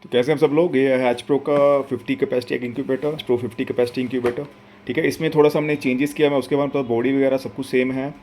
तो कैसे हम सब लोग, ये है एच प्रो का 50 कैपेसिटी एक इंक्यूबेटर, प्रो 50 कैपेसिटी इंक्यूबेटर। ठीक है, इसमें थोड़ा सा हमने चेंजेस किया, मैं उसके बाद तो बॉडी वगैरह सब कुछ सेम है।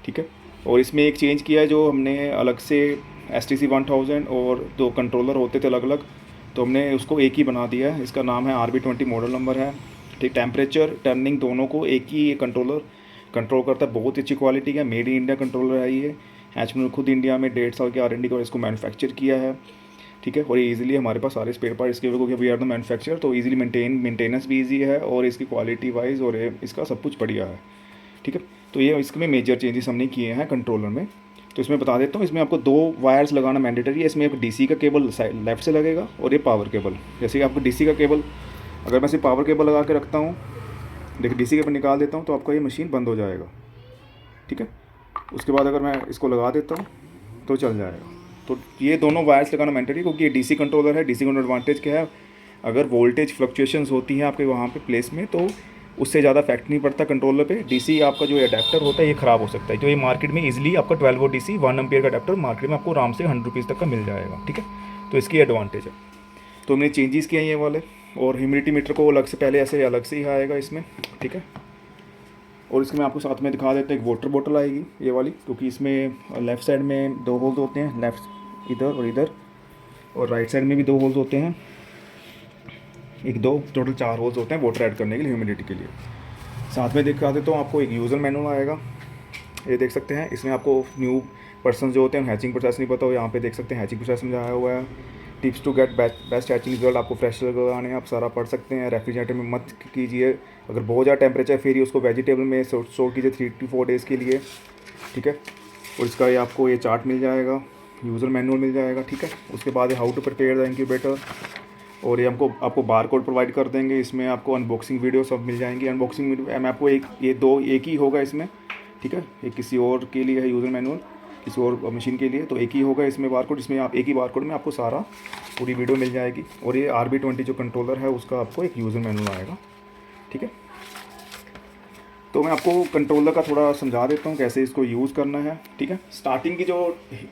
ठीक है, और इसमें एक चेंज किया है जो हमने अलग से STC 1000 और दो कंट्रोलर होते थे अलग अलग, तो हमने उसको एक ही बना दिया है। इसका नाम है RB20 मॉडल नंबर है। ठीक, टेम्परेचर टर्निंग दोनों को एक ही ये कंट्रोलर कंट्रोल करता है। बहुत अच्छी क्वालिटी का मेड इन इंडिया कंट्रोलर है ये। एच ने खुद इंडिया में 1.5 साल के R&D को इसको मैन्युफैक्चर किया है। ठीक है, और ये इजीली हमारे पास सारे स्पेयर पार्ट इसके, क्योंकि वी आर द मैन्युफैक्चर, तो इजीली मेंटेनेंस भी इजी है और इसकी क्वालिटी वाइज और इसका सब कुछ बढ़िया है। ठीक है, तो ये इसमें मेजर चेंजेस हमने किए हैं कंट्रोलर में। तो इसमें बता देता हूँ, इसमें आपको 2 वायर्स लगाना मैंडेटरी है। इसमें एक DC का केबल लेफ्ट से लगेगा और ये पावर केबल। जैसे कि आपको DC का केबल, अगर मैं सिर्फ पावर केबल लगा के रखता हूँ, देखिए DC केबल निकाल देता हूँ तो आपका ये मशीन बंद हो जाएगा। ठीक है, उसके बाद अगर मैं इसको लगा देता हूँ तो चल जाएगा। तो ये दोनों वायर्स लगाना मैंडेटरी, क्योंकि ये DC कंट्रोलर है। DC कंट्रोलर एडवांटेज क्या है, अगर वोल्टेज फ्लक्चुएशंस होती हैं आपके वहाँ पे प्लेस में, तो उससे ज़्यादा इफेक्ट नहीं पड़ता कंट्रोलर पे। DC आपका जो अडेप्टर होता है ये ख़राब हो सकता है, तो ये मार्केट में इजीली आपका 12 वोल्ट DC 1 एम्पियर का अडेप्टर मार्केट में आपको आराम से 100 रुपीज़ तक का मिल जाएगा। ठीक है, तो इसकी एडवांटेज है। तो हमने चेंजेस किए हैं ये वाले, और ह्यूमिडिटी मीटर को अलग से, पहले ऐसे अलग से ही आएगा इसमें। ठीक है, और इसके मैं आपको साथ में दिखा देता हूँ, एक वाटर बोतल आएगी ये वाली, क्योंकि इसमें लेफ़्ट साइड में 2 होल्स होते हैं, लेफ़्ट इधर और राइट साइड में भी 2 होल्स होते हैं। 1 2 टोटल 4 होल्स होते हैं वाटर ऐड करने के लिए, ह्यूमिडिटी के लिए। साथ में दिखा देता हूँ आपको, एक यूज़र मैनुअल आएगा, ये देख सकते हैं। इसमें आपको न्यू पर्सन जो होते हैं हैचिंग प्रोसेस नहीं पता हो, यहाँ पे देख सकते हैं हैचिंग प्रोसेस समझाया हुआ है। Tips to get best hatching result, आपको फ्रेश लगाने हैं, आप सारा पढ़ सकते हैं। रेफ्रिजरेटर में मत कीजिए, अगर बहुत ज़्यादा टेम्परेचर, फिर ही उसको वेजिटेबल में स्टोर कीजिए 3 to 4 डेज़ के लिए। ठीक है, और इसका ये आपको ये चार्ट मिल जाएगा, यूज़र मैनुअल मिल जाएगा। ठीक है, उसके बाद how to prepare the incubator, और ये आपको बार कोड प्रोवाइड कर देंगे। इसमें आपको अनबॉक्सिंग वीडियो सब मिल जाएंगी। अनबॉक्सिंग मैं आपको एक ही होगा इसमें। ठीक है, एक किसी और के लिए है यूज़र मैनुअल, किसी और मशीन के लिए, तो एक ही होगा इसमें बार कोड। इसमें आप एक ही बार कोड में आपको सारा पूरी वीडियो मिल जाएगी। और ये RB20 जो कंट्रोलर है उसका आपको एक यूज़र मैनुअल आएगा। ठीक है, तो मैं आपको कंट्रोलर का थोड़ा समझा देता हूँ कैसे इसको यूज़ करना है। ठीक है, स्टार्टिंग की जो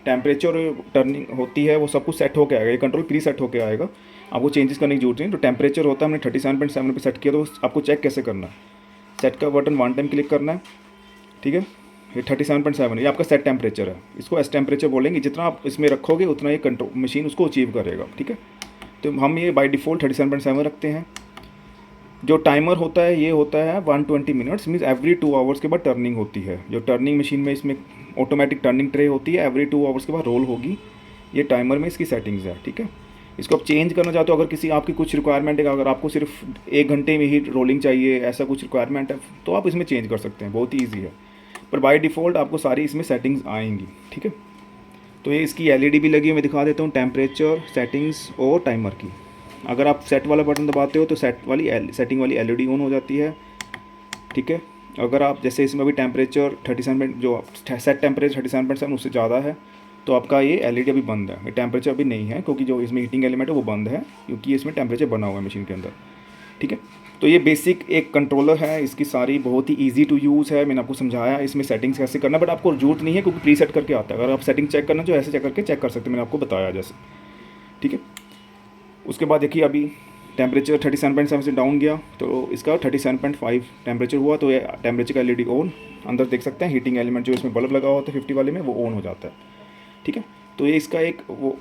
टेम्परेचर टर्निंग होती है वो सब कुछ सेट होकर आएगा, ये कंट्रोल प्री सेट होकर आएगा, आपको चेंजेस करने की जरूरत नहीं। तो टेम्परेचर होता है हमने 37.7 पे सेट किया, तो आपको चेक कैसे करना है, सेट का बटन 1 टाइम क्लिक करना है। ठीक है, ये 37.7 ये आपका सेट टेम्परेचर है, इसको एस टेम्परेचर बोलेंगे। जितना आप इसमें रखोगे उतना ये कंट्रोल मशीन उसको अचीव करेगा। ठीक है, तो हम ये बाय डिफ़ॉल्ट 37.7 रखते हैं। जो टाइमर होता है ये होता है 120 मिनट्स, मीन्स एवरी 2 आवर्स के बाद टर्निंग होती है। जो टर्निंग मशीन में इसमें ऑटोमेटिक टर्निंग ट्रे होती है, एवरी 2 आवर्स के बाद रोल होगी। ये टाइमर में इसकी सेटिंग्स है। ठीक है, इसको आप चेंज करना चाहते हो, अगर किसी आपकी कुछ रिक्वायरमेंट है, अगर आपको सिर्फ 1 घंटे में ही रोलिंग चाहिए, ऐसा कुछ रिक्वायरमेंट है, तो आप इसमें चेंज कर सकते हैं, बहुत ही ईजी है। पर बाय डिफ़ॉल्ट आपको सारी इसमें सेटिंग्स आएंगी। ठीक है, तो ये इसकी LED भी लगी है, मैं दिखा देता हूँ, टेम्परेचर, सेटिंग्स और टाइमर की। अगर आप सेट वाला बटन दबाते हो तो सेटिंग वाली LED ऑन हो जाती है। ठीक है, अगर आप जैसे इसमें अभी टेम्परेचर 37, जो सेट टेम्परेचर 37.7 उससे ज़्यादा है, तो आपका ये LED अभी बंद है, ये टेम्परेचर अभी नहीं है, क्योंकि जो इसमें हीटिंग एलिमेंट है वो बंद है, क्योंकि इसमें टेम्परेचर बना हुआ है मशीन के अंदर। ठीक है, तो ये बेसिक एक कंट्रोलर है, इसकी सारी बहुत ही ईजी टू यूज़ है। मैंने आपको समझाया इसमें सेटिंग्स कैसे करना, बट आपको जरूरत नहीं है क्योंकि प्री सेट करके आता है। अगर आप सेटिंग चेक करना जो ऐसे चेक करके चेक कर सकते हैं, मैंने आपको बताया जैसे। ठीक है, उसके बाद देखिए अभी टेम्परेचर 37.7 से डाउन गया, तो इसका 37.5 टेम्परेचर हुआ, तो ये टेम्परेचर का LED ऑन, अंदर देख सकते हैं हीटिंग एलिमेंट जो इसमें बल्ब लगा होता है 50 वाले में, वो ऑन हो जाता है। ठीक है, तो ये इसका एक वो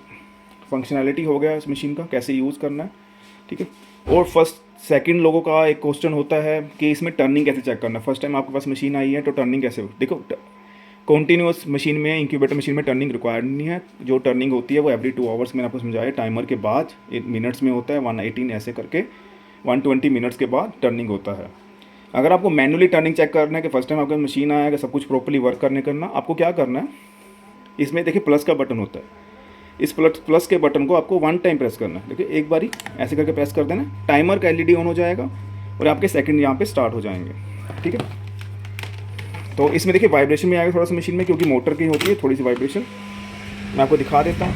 फंक्शनैलिटी हो गया इस मशीन का, कैसे यूज़ करना है। ठीक है, और सेकंड लोगों का एक क्वेश्चन होता है कि इसमें टर्निंग कैसे चेक करना है। फर्स्ट टाइम आपके पास मशीन आई है तो टर्निंग कैसे, देखो कॉन्टीन्यूस मशीन में, इंक्यूबेटर मशीन में टर्निंग रिक्वायर्ड नहीं है। जो टर्निंग होती है वो एवरी 2 आवर्स, मैंने आपको समझाया, टाइमर के बाद मिनट्स में होता है, 118 ऐसे करके 120 मिनट्स के बाद टर्निंग होता है। अगर आपको मैनुअली टर्निंग चेक करना है कि फर्स्ट टाइम आपका मशीन आया, सब कुछ प्रॉपर्ली वर्क करना, आपको क्या करना है, इसमें देखिए प्लस का बटन होता है, इस प्लस के बटन को आपको 1 टाइम प्रेस करना है। देखिए एक बारी ऐसे करके प्रेस कर देना, टाइमर का LED ऑन हो जाएगा और आपके सेकंड यहाँ पे स्टार्ट हो जाएंगे। ठीक है, तो इसमें देखिए वाइब्रेशन भी आएगा थोड़ा सा मशीन में, क्योंकि मोटर की होती है थोड़ी सी वाइब्रेशन। मैं आपको दिखा देता हूँ,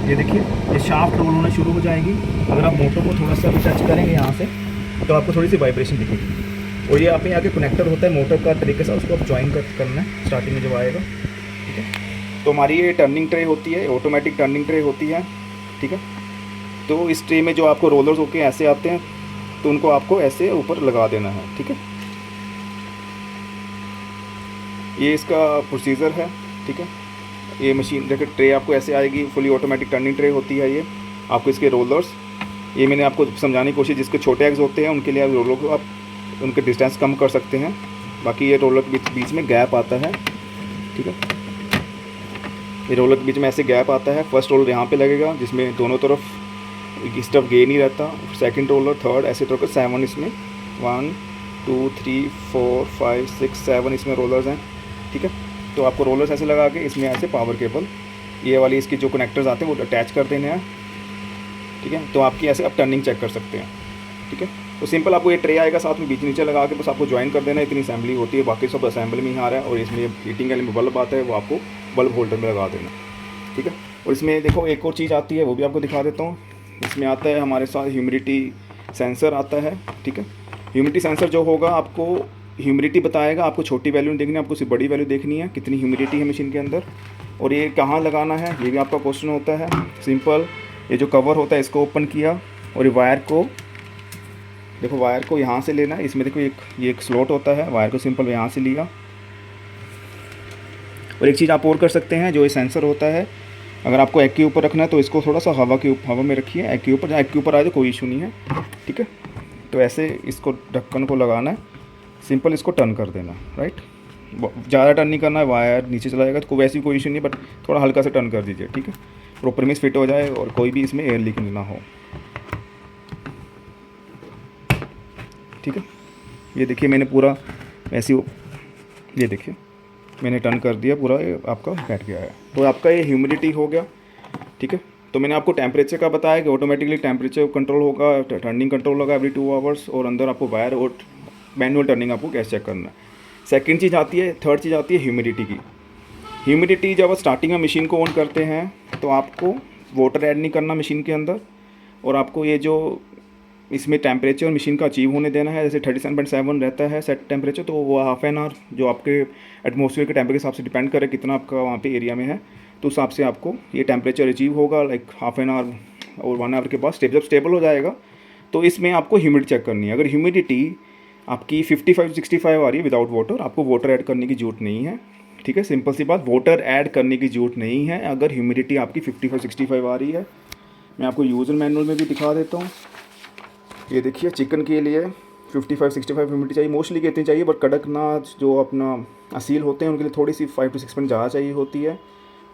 ये देखिए ये शाफ्ट रोल होना शुरू हो जाएगी। अगर आप मोटर को थोड़ा सा भी टच करेंगे यहाँ से, तो आपको थोड़ी सी वाइब्रेशन दिखेगी। और ये आप यहाँ के कनेक्टर होता है मोटर का तरीके से, उसको आप ज्वाइन करना है स्टार्टिंग में जब आएगा। ठीक है, तो हमारी ये टर्निंग ट्रे होती है, ऑटोमेटिक टर्निंग ट्रे होती है। ठीक है। तो इस ट्रे में जो आपको रोलर्स होके ऐसे आते हैं, तो उनको आपको ऐसे ऊपर लगा देना है, ठीक है। ये इसका प्रोसीजर है, ठीक है। ये मशीन देखो, ट्रे आपको ऐसे आएगी, फुली ऑटोमेटिक टर्निंग ट्रे होती है ये। आपको इसके रोलर्स, ये मैंने आपको समझाने की कोशिश, जिसके छोटे एग्स होते हैं उनके लिए आप रोलर को आप उनके डिस्टेंस कम कर सकते हैं। बाकी ये रोलर के बीच में गैप आता है, ठीक है। ये रोलर के बीच में ऐसे गैप आता है। फर्स्ट रोलर यहाँ पे लगेगा जिसमें दोनों तरफ इस तरफ गेन नहीं रहता। सेकंड रोलर, थर्ड, ऐसे तरह 7 इसमें 1 2 3 4 5 6 7 इसमें रोलर्स हैं, ठीक है। तो आपको रोलर्स ऐसे लगा के इसमें ऐसे पावर केबल, ये वाली इसके जो कनेक्टर्स आते हैं वो अटैच कर देने हैं, ठीक है। तो आपकी ऐसे आप टर्निंग चेक कर सकते हैं, ठीक है। तो सिंपल आपको ये ट्रे आएगा साथ में, बीच नीचे लगा के बस आपको ज्वाइन कर देना है। इतनी असेंबली होती है, बाकी सब असेंबली में ही आ रहा है। और इसमें हीटिंग एलिमेंट बल्ब आता है, वो आपको बल्ब होल्डर में लगा देना, ठीक है। और इसमें देखो एक और चीज़ आती है, वो भी आपको दिखा देता हूँ। इसमें आता है हमारे साथ ह्यूमिडिटी सेंसर आता है, ठीक है। ह्यूमिडिटी सेंसर जो होगा आपको ह्यूमिडिटी बताएगा। आपको छोटी वैल्यू नहीं देखनी है, आपको सिर्फ बड़ी वैल्यू देखनी है, कितनी ह्यूमिडिटी है मशीन के अंदर। और ये कहाँ लगाना है, ये भी आपका क्वेश्चन होता है। सिंपल, ये जो कवर होता है इसको ओपन किया, और ये वायर को देखो, वायर को यहाँ से लेना है। इसमें देखो ये एक स्लॉट होता है, वायर को सिंपल यहाँ से लिया। और एक चीज़ आप और कर सकते हैं, जो ये सेंसर होता है, अगर आपको एग के ऊपर रखना है तो इसको थोड़ा सा हवा में रखिए। एग के ऊपर, जहाँ एग के ऊपर आए तो कोई इशू नहीं है, ठीक है। तो ऐसे इसको ढक्कन को लगाना है, सिंपल इसको टर्न कर देना, राइट। ज़्यादा टर्न नहीं करना है, वायर नीचे चला जाएगा तो वैसी कोई इशू नहीं, बट थोड़ा हल्का से टर्न कर दीजिए, ठीक है। प्रॉपर में फिट हो जाए और कोई भी इसमें एयर लीक ना हो, ठीक है। ये देखिए मैंने पूरा ऐसे, ये देखिए मैंने टर्न कर दिया पूरा, ये आपका बैठ गया है। तो आपका ये ह्यूमिडिटी हो गया, ठीक है। तो मैंने आपको टेम्परेचर का बताया कि ऑटोमेटिकली टेम्परेचर कंट्रोल होगा, टर्निंग कंट्रोल होगा एवरी 2 आवर्स, और अंदर आपको वायर और मैनुअल टर्निंग आपको कैसे चेक करना है। सेकंड चीज़ आती है, थर्ड चीज़ आती है ह्यूमिडिटी की। ह्यूमिडिटी जब आप स्टार्टिंग में मशीन को ऑन करते हैं तो आपको वाटर ऐड नहीं करना मशीन के अंदर, और आपको ये जो इसमें टेम्परेचर मशीन का अचीव होने देना है। जैसे 37.7 रहता है सेट टेम्परेचर, तो वो हाफ एन आवर जो आपके एटमॉस्फेयर के टेम्परेचर के हिसाब से डिपेंड करे कितना आपका वहाँ पे एरिया में है, तो उस हिसाब से आपको ये टेम्परेचर अचीव होगा, लाइक हाफ एन आवर और 1 आवर के बाद जब स्टेबल हो जाएगा तो इसमें आपको ह्यूमिडिटी चेक करनी है। अगर ह्यूमिडिटी आपकी 55-65 आ रही है विदाउट वाटर, आपको वाटर ऐड करने की जरूरत नहीं है, ठीक है। सिंपल सी बात, वाटर ऐड करने की जरूरत नहीं है अगर ह्यूमिडिटी आपकी 55-65 आ रही है। मैं आपको यूज़र मैनुअल में भी दिखा देता हूँ। ये देखिए, चिकन के लिए 55-65 ह्यूमिडिटी चाहिए, मोस्टली कितनी चाहिए, बट कड़कनाथ जो अपना असील होते हैं उनके लिए थोड़ी सी 5 to 6 मिनट ज़्यादा चाहिए होती है,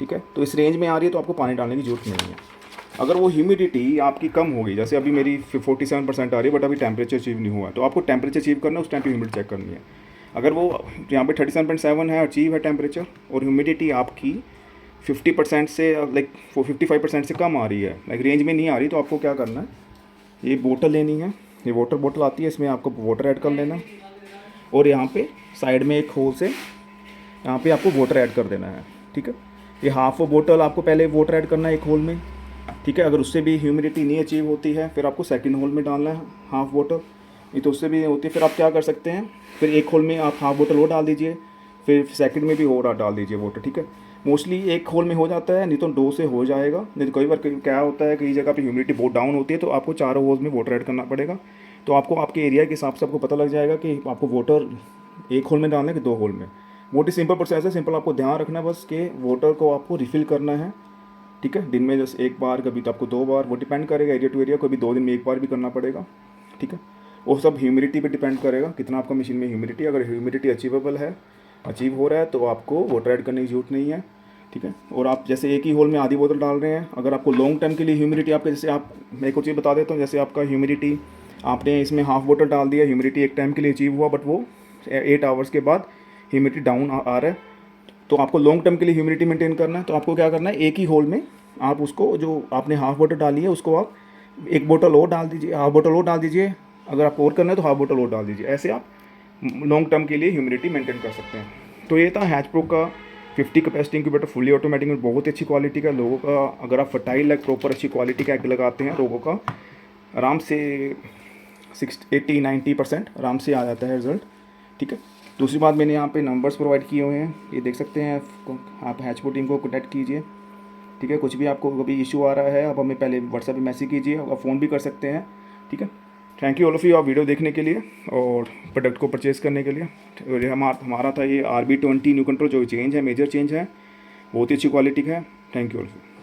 ठीक है। तो इस रेंज में आ रही है तो आपको पानी डालने की जरूरत नहीं है। अगर वो ह्यूमिडिटी आपकी कम होगी, जैसे अभी मेरी 47% आ रही है बट अभी टेम्परेचर अचीव नहीं हुआ, तो आपको टेम्परेचर अचीव करना है, उस टाइम पे ह्यूमिडिटी चेक करनी है। अगर वो यहाँ पे 37.7 है, अचीव है टेम्परेचर, और ह्यूमिडिटी आपकी 50% से लाइक 55% से कम आ रही है, लाइक रेंज में नहीं आ रही, तो आपको क्या करना है, ये बोतल लेनी है। ये वाटर बोतल आती है, इसमें आपको वाटर ऐड कर लेना, और यहाँ पे साइड में एक होल से यहाँ पे आपको वाटर ऐड कर देना है, ठीक है। ये हाफ बोतल आपको पहले वाटर ऐड करना है एक होल में, ठीक है। अगर उससे भी ह्यूमिडिटी नहीं अचीव होती है फिर आपको सेकंड होल में डालना है हाफ बोतल, नहीं तो उससे भी नहीं होती। फिर आप क्या कर सकते हैं, फिर एक होल में आप हाफ बोतल और डाल दीजिए, फिर सेकंड में भी और डाल दीजिए वाटर, ठीक है। मोस्टली एक होल में हो जाता है, नहीं तो 2 से हो जाएगा। नहीं तो कई बार क्या होता है, कई जगह पे ह्यूमिडिटी बहुत डाउन होती है तो आपको 4 होल्स में वाटर ऐड करना पड़ेगा। तो आपको आपके एरिया के हिसाब से आपको पता लग जाएगा कि आपको वाटर एक होल में डालना है कि 2 होल में। बहुत ही सिंपल प्रोसेस है, सिंपल आपको ध्यान रखना है बस कि वाटर को आपको रिफ़िल करना है, ठीक है। दिन में जैसे एक बार, कभी तो आपको 2 बार, वो डिपेंड करेगा एरिया टू एरिया, कभी 2 दिन में एक बार भी करना पड़ेगा, ठीक है। वो सब ह्यूमिडिटी पे डिपेंड करेगा कितना आपका मशीन में ह्यूमिडिटी। अगर ह्यूमिडिटी अचीवेबल है, अचीव हो रहा है, तो आपको वाटर ऐड करने की जरूरत नहीं है, ठीक है। और आप जैसे एक ही होल में आधी बोतल डाल रहे हैं, अगर आपको लॉन्ग टर्म के लिए ह्यूमिडिटी आपके, जैसे आप, मैं एक और चीज़ बता देता हूँ, जैसे आपका ह्यूमिडिटी आपने इसमें हाफ बोतल डाल दिया, ह्यूमिडिटी एक टाइम के लिए अचीव हुआ, बट वो 8 आवर्स के बाद ह्यूमिडिटी डाउन आ रहा है, तो आपको लॉन्ग टर्म के लिए ह्यूमिडिटी मेंटेन करना है। तो आपको क्या करना है, एक ही होल में आप उसको, जो आपने हाफ बोतल डाली है उसको आप एक बोतल और डाल दीजिए, हाफ बोतल और डाल दीजिए। अगर आप और करना है तो हाफ बोतल और डाल दीजिए। ऐसे आप लॉन्ग टर्म के लिए ह्यूमिडिटी मेंटेन कर सकते हैं। तो ये था हैचप्रो का 50 कैपेसिटी इंक्यूबेटर, फुली ऑटोमेटिक में बहुत ही अच्छी क्वालिटी का। लोगों का अगर आप फर्टाइल लाइक प्रॉपर अच्छी क्वालिटी का एग लगाते हैं, लोगों का आराम से 80-90% आराम से आ जाता है रिजल्ट, ठीक है। दूसरी बात, मैंने यहाँ पे नंबर्स प्रोवाइड किए हुए हैं, ये देख सकते हैं। आप हैचप्रो टीम को कॉन्टैक्ट कीजिए, ठीक है। कुछ भी आपको कभी इशू आ रहा है आप हमें पहले व्हाट्सएप पे मैसेज कीजिए, आप फ़ोन भी कर सकते हैं, ठीक है। Thank you all of you आप वीडियो देखने के लिए और प्रोडक्ट को परचेज़ करने के लिए। और ये हमारा था ये RB20 न्यू कंट्रोल, जो चेंज है, मेजर चेंज है, बहुत ही अच्छी क्वालिटी का है। Thank you all of you.